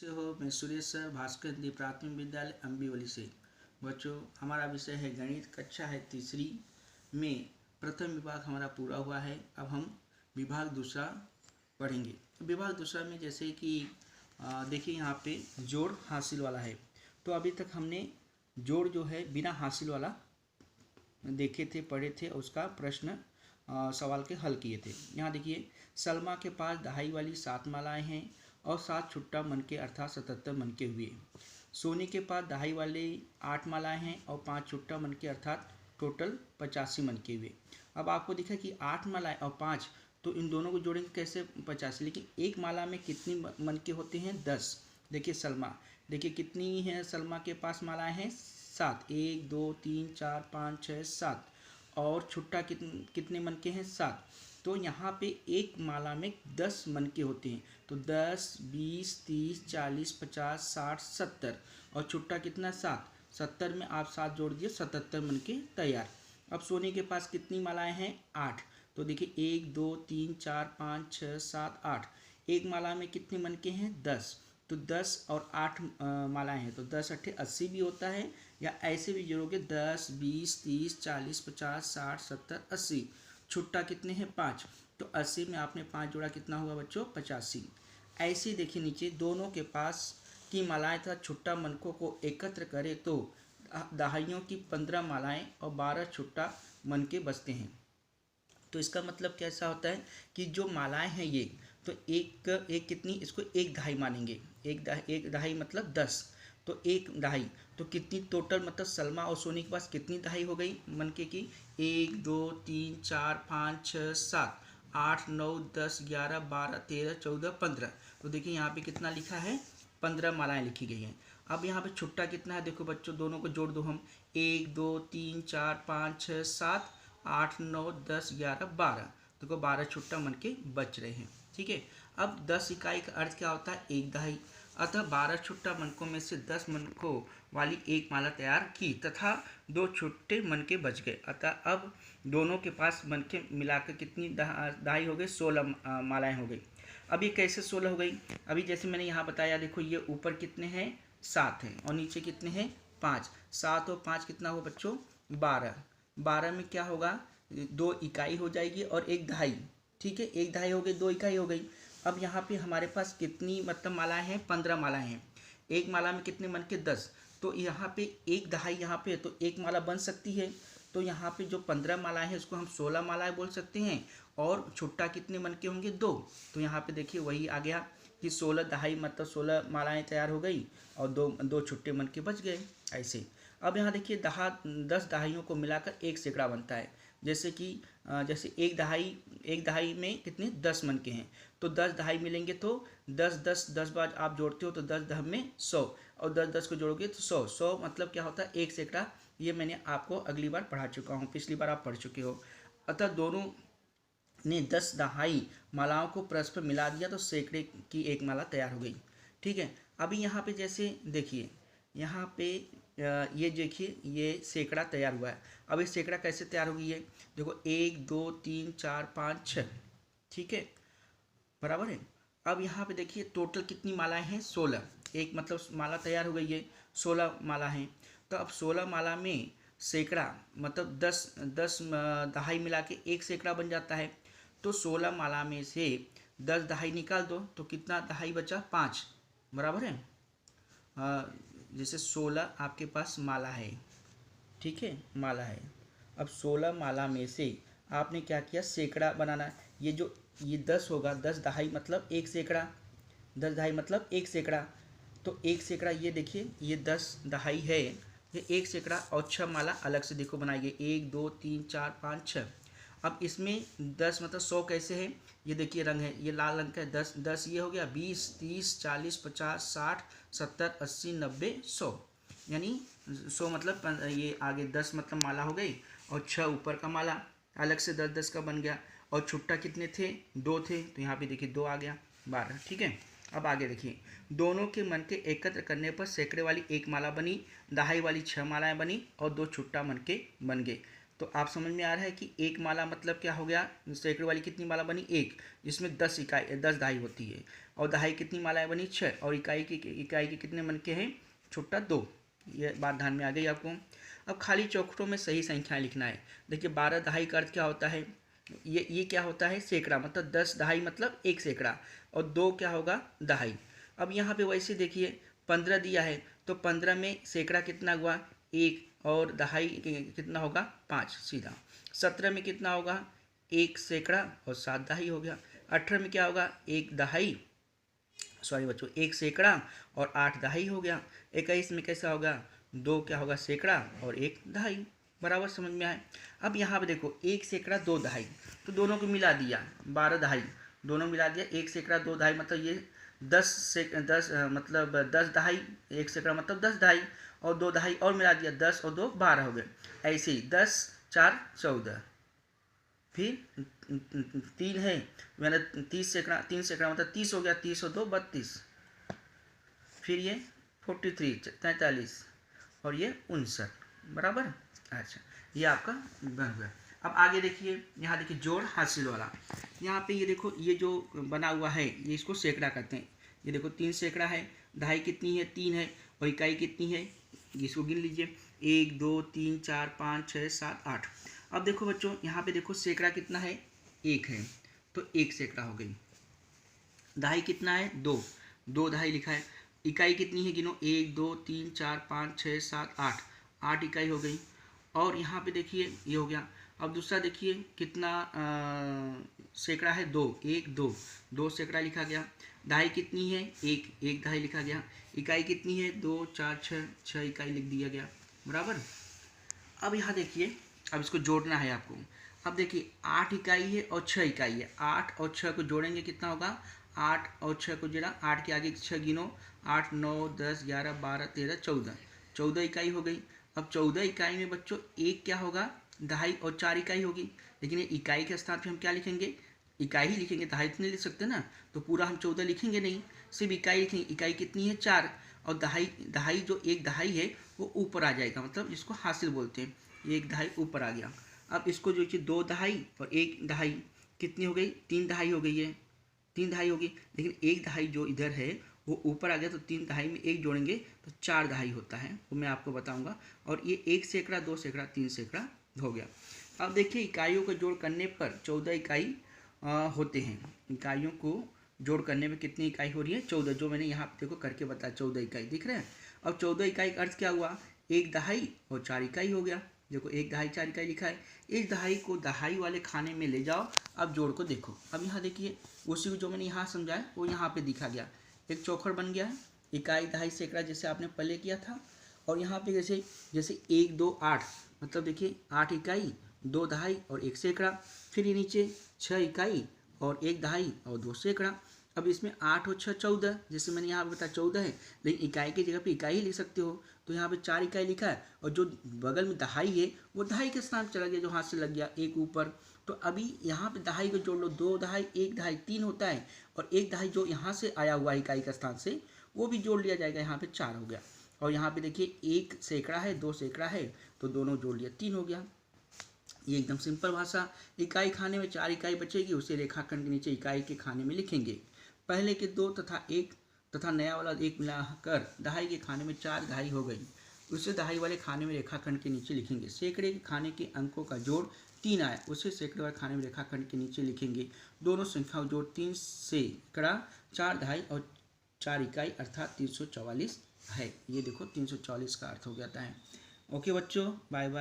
से हो। मैं सुरेश सर भास्कर हिंदी प्राथमिक विद्यालय अम्बीवली से। बच्चों, हमारा विषय है गणित, कक्षा है तीसरी में। प्रथम विभाग हमारा पूरा हुआ है। अब हम विभाग दूसरा पढ़ेंगे। विभाग दूसरा में जैसे कि देखिए यहाँ पे जोड़ हासिल वाला है। तो अभी तक हमने जोड़ जो है बिना हासिल वाला देखे थे, पढ़े थे, उसका प्रश्न सवाल के हल किए थे। यहाँ देखिए, सलमा के पास दहाई वाली 7 मालाएं हैं और 7 छुट्टा मन के अर्थात 77 मन के हुए। सोनी के पास दहाई वाले 8 मालाएं हैं और 5 छुट्टा मन के अर्थात टोटल 85 मन के हुए। अब आपको दिखा कि 8 मालाएं और 5, तो इन दोनों को जोड़ेंगे कैसे 85। लेकिन एक माला में कितनी मन के होते हैं 10। देखिए सलमा, देखिए कितनी है सलमा के पास मालाएं हैं 7, 1 2 3 4 5 6 7 और छुट्टा कितने मन के हैं 7। तो यहाँ पे एक माला में 10 मन के होते हैं। तो 10 20 30 40 50 60 70 और छुट्टा कितना 7। 70 में आप 7 जोड़ दिए 77 मन के तैयार। अब सोने के पास कितनी मालाएं हैं 8। तो देखिए 1 2 3 4 5 6 7 8। एक माला में कितने मन के हैं 10। तो 10 और 8 मालाएं हैं, तो 10 अट्ठे 80 भी होता है, या ऐसे भी जोड़ोगे 10 20 30 40 50 60 70 80। छुट्टा कितने हैं 5। तो 80 में आपने 5 जोड़ा, कितना हुआ बच्चों 85। ऐसे ही देखिए नीचे दोनों के पास की मालाएं तथा छुट्टा मनकों को एकत्र करें तो दहाइयों की 15 मालाएं और 12 छुट्टा मन के बचते हैं। तो इसका मतलब कैसा होता है कि जो मालाएं हैं ये, तो एक कितनी, इसको एक दहाई मानेंगे। एक दहाई मतलब 10। तो एक दहाई तो कितनी टोटल, मतलब सलमा और सोनी के पास कितनी दहाई हो गई मन के की 1 2 3 4 5 6 7 8 9 10 11 12 13 14 15। तो देखिए यहाँ पे कितना लिखा है 15 मालाएं लिखी गई हैं। अब यहाँ पे छुट्टा कितना है, देखो बच्चों दोनों को जोड़ दो हम, 1 2 3 4 5 6 7 8 9 10 11 12। देखो 12 छुट्टा मन के बच रहे हैं। ठीक है। अब 10 इकाई का अर्थ क्या होता है एक दहाई। अतः 12 छुट्टा मनकों में से 10 मनकों वाली एक माला तैयार की तथा 2 छुट्टे मन के बच गए। अतः अब दोनों के पास मन के मिलाकर कितनी दहाई हो गई 16 मालाएं हो गई। अब ये कैसे 16 हो गई, अभी जैसे मैंने यहाँ बताया, देखो ये ऊपर कितने हैं 7 हैं और नीचे कितने हैं 5। 7 और 5 कितना हो बच्चों 12। 12 में क्या होगा 2 इकाई हो जाएगी और एक दहाई। ठीक है, एक दहाई हो गई 2 इकाई हो गई। अब यहाँ पे हमारे पास कितनी मतलब मालाएं हैं 15 मालाएं हैं। एक माला में कितने मन के 10। तो यहाँ पे एक दहाई, यहाँ पे तो एक माला बन सकती है। तो यहाँ पे जो 15 मालाएं हैं उसको हम 16 मालाएं बोल सकते हैं। और छुट्टा कितने मन के होंगे 2। तो यहाँ पे देखिए वही आ गया कि 16 दहाई मतलब 16 मालाएं तैयार हो गई और दो छुट्टे मन के बच गए ऐसे। अब यहाँ देखिए 10 दहाइयों को मिलाकर एक सैकड़ा बनता है। जैसे कि जैसे एक दहाई में कितने 10 मन के हैं, तो 10 दहाई मिलेंगे तो 10 बार आप जोड़ते हो तो 10 दह में 100 और 10 को जोड़ोगे तो 100 मतलब क्या होता है एक सैकड़ा। ये मैंने आपको अगली बार पढ़ा चुका हूँ, पिछली बार आप पढ़ चुके हो। अतः दोनों ने 10 दहाई मालाओं को परस्पर मिला दिया तो सैकड़े की एक माला तैयार हो गई। ठीक है। अभी यहाँ पे जैसे देखिए, यहाँ पे ये देखिए ये सैकड़ा तैयार हुआ है। अब ये सैकड़ा कैसे तैयार हो गई है, देखो 1 2 3 4 5 6। ठीक है, बराबर है। अब यहाँ पे देखिए टोटल कितनी मालाएं हैं 16। एक मतलब माला तैयार हो गई है 16 माला हैं। तो अब 16 माला में सैकड़ा मतलब 10 दहाई मिला के एक सैकड़ा बन जाता है। तो 16 माला में से 10 दहाई निकाल दो तो कितना दहाई बचा 5, बराबर है। जैसे 16 आपके पास माला है, ठीक है माला है। अब 16 माला में से आपने क्या किया सैकड़ा बनाना। ये 10 होगा, 10 दहाई मतलब एक सैकड़ा, 10 दहाई मतलब एक सैकड़ा। तो एक सैकड़ा ये देखिए ये 10 दहाई है, ये एक सैकड़ा और 6 माला अलग से देखो बनाइए 1 2 3 4 5 6। अब इसमें 10 मतलब 100 कैसे है, ये देखिए रंग है, ये लाल रंग का है। 10 ये हो गया 20 30 40 50 60 70 80 90 100, यानी 100 मतलब ये आगे 10 मतलब माला हो गई और 6 ऊपर का माला अलग से 10 का बन गया। और छुट्टा कितने थे 2 थे, तो यहाँ पे देखिए 2 आ गया 12। ठीक है। अब आगे देखिए, दोनों के मन के एकत्र करने पर सैकड़े वाली एक माला बनी, दहाई वाली 6 मालाएं बनी और 2 छुट्टा मन के बन गए। तो आप समझ में आ रहा है कि एक माला मतलब क्या हो गया, सैकड़ों वाली कितनी माला बनी, एक, जिसमें 10 दहाई होती है। और दहाई कितनी मालाएं बनी, 6। और इकाई के कितने मन के हैं, छोटा 2। ये बात ध्यान में आ गई आपको। अब खाली चौखटों में सही संख्याएं लिखना है। देखिए 12 दहाई का अर्थ क्या होता है, ये क्या होता है, सैकड़ा, मतलब 10 दहाई मतलब 1 सैकड़ा, और 2 क्या होगा, दहाई। अब यहाँ पे वैसे देखिए 15 दिया है, तो 15 में सैकड़ा कितना हुआ, 1, और दहाई कितना होगा, 5 सीधा। 17 में कितना होगा, 1 सैकड़ा और 7 दहाई हो गया। 18 में क्या होगा, 1 दहाई, सॉरी बच्चों, 1 सैकड़ा और 8 दहाई हो गया। 21 में कैसा होगा, 2 क्या होगा, सैकड़ा और 1 दहाई। बराबर समझ में आए। अब यहाँ पे देखो 1 सैकड़ा 2 दहाई, तो दोनों को मिला दिया, 12 दहाई, दोनों मिला दिया। 1 सैकड़ा 2 दहाई मतलब ये 10 मतलब 10 दहाई, 1 सैकड़ा मतलब 10 दहाई, और 2 दहाई और मिला दिया, 10 और 2 12 हो गए। ऐसे ही 10 4 14, फिर 3 है, मैंने 30 सैकड़ा, 3 सैकड़ा मतलब 30 हो गया, 30 और 2 32, फिर ये 43 43, और ये 59। बराबर। अच्छा, ये आपका बन गया। अब आगे देखिए, यहाँ देखिए जोड़ हासिल वाला। यहाँ पे ये देखो, ये जो बना हुआ है ये इसको सैकड़ा कहते हैं। ये देखो 3 सैकड़ा है, दहाई कितनी है, 3 है, और इकाई कितनी है, इसको गिन लीजिए, 1 2 3 4 5 6 7 8। अब देखो बच्चों, यहाँ पे देखो सैकड़ा कितना है, 1 है, तो 1 सैकड़ा हो गई। दहाई कितना है, 2, 2 दहाई लिखा है। इकाई कितनी है, गिनो, 1 2 3 4 5 6 7 8, 8 इकाई हो गई। और यहाँ पे देखिए ये हो गया। अब दूसरा देखिए कितना सैकड़ा है, 2, 1 2, 2 सैकड़ा लिखा गया। दहाई कितनी है, 1, 1 दहाई लिखा गया। इकाई कितनी है, 2 4 6, 6 इकाई लिख दिया गया। बराबर। अब यहाँ देखिए, अब इसको जोड़ना है आपको। अब देखिए 8 इकाई है और 6 इकाई है, 8 और 6 को जोड़ेंगे कितना होगा, 8 और 6 को जोड़ा, 8 के आगे 6 गिनो, 8 9 10 11 12 13 14, 14 इकाई हो गई। अब 14 इकाई में बच्चों एक क्या होगा, दहाई, और 4 इकाई होगी। लेकिन ये इकाई के स्थान पे हम क्या लिखेंगे, इकाई ही लिखेंगे, दहाई तो नहीं लिख सकते ना, तो पूरा हम 14 लिखेंगे नहीं, सिर्फ इकाई लिखेंगे। इकाई कितनी है, 4, और दहाई, दहाई जो एक दहाई है वो ऊपर आ जाएगा, मतलब जिसको हासिल बोलते हैं, एक दहाई ऊपर आ गया। अब इसको जो 2 दहाई और 1 दहाई कितनी हो गई, 3 दहाई हो गई है, 3 दहाई होगी। लेकिन 1 दहाई जो इधर है वो ऊपर आ गया, तो 3 दहाई में 1 जोड़ेंगे तो 4 दहाई होता है, वो मैं आपको बताऊंगा। और ये 1 सैकड़ा 2 सैकड़ा 3 सैकड़ा हो गया। अब देखिए इकाइयों का जोड़ करने पर 14 इकाई होते हैं। इकाइयों को जोड़ करने में कितनी इकाई हो रही है, 14, जो मैंने यहाँ देखो करके बताया, 14 इकाई दिख रहे हैं। अब 14 इकाई का अर्थ क्या हुआ, 1 दहाई और 4 इकाई हो गया। देखो 1 दहाई 4 इकाई लिखा है। इस दहाई को दहाई वाले खाने में ले जाओ। अब जोड़ को देखो, अब यहाँ देखिए उसी को जो मैंने यहाँ समझाया वो यहाँ पे दिखा गया, एक चौखड़ बन गया है, इकाई दहाई सैकड़ा जैसे आपने पहले किया था। और यहाँ पे जैसे जैसे 1 2 8, मतलब देखिए 8 इकाई 2 दहाई और 1 सैकड़ा। फिर ये नीचे 6 इकाई और 1 दहाई और 2 सैकड़ा। अब इसमें 8 और 6 14, जैसे मैंने यहाँ पे बताया 14 है, लेकिन इकाई की जगह पे इकाई ही लिख सकते हो, तो यहाँ पे 4 इकाई लिखा है। और जो बगल में दहाई है वो दहाई के स्थान चला गया, जो हाथ से लग गया, एक ऊपर। तो अभी यहाँ पे दहाई को जोड़ लो, 2 दहाई 1 दहाई 3 होता है, और 1 दहाई जो यहाँ से आया हुआ इकाई के स्थान से वो भी जोड़ लिया जाएगा, यहाँ पे 4 हो गया। और यहाँ पे देखिए 1 सैकड़ा है 2 सैकड़ा है, तो दोनों जोड़ लिया, 3 हो गया। ये एकदम सिंपल भाषा। इकाई खाने में 4 इकाई बचेगी, उसे रेखाखंड के नीचे इकाई के खाने में लिखेंगे। पहले के 2 तथा 1 तथा नया वाला 1 मिलाकर दहाई के खाने में 4 दहाई हो गई, उसे दहाई वाले खाने में रेखाखंड के नीचे लिखेंगे। सैकड़े के खाने के अंकों का जोड़ 3 आया, उसे सैकड़े वाले खाने में रेखाखंड के नीचे लिखेंगे। दोनों संख्याओं जोड़ 3 सैकड़ा 4 दहाई और 4 इकाई अर्थात 344 है। ये देखो 344 का अर्थ हो जाता है। ओके बच्चों, बाय बाय।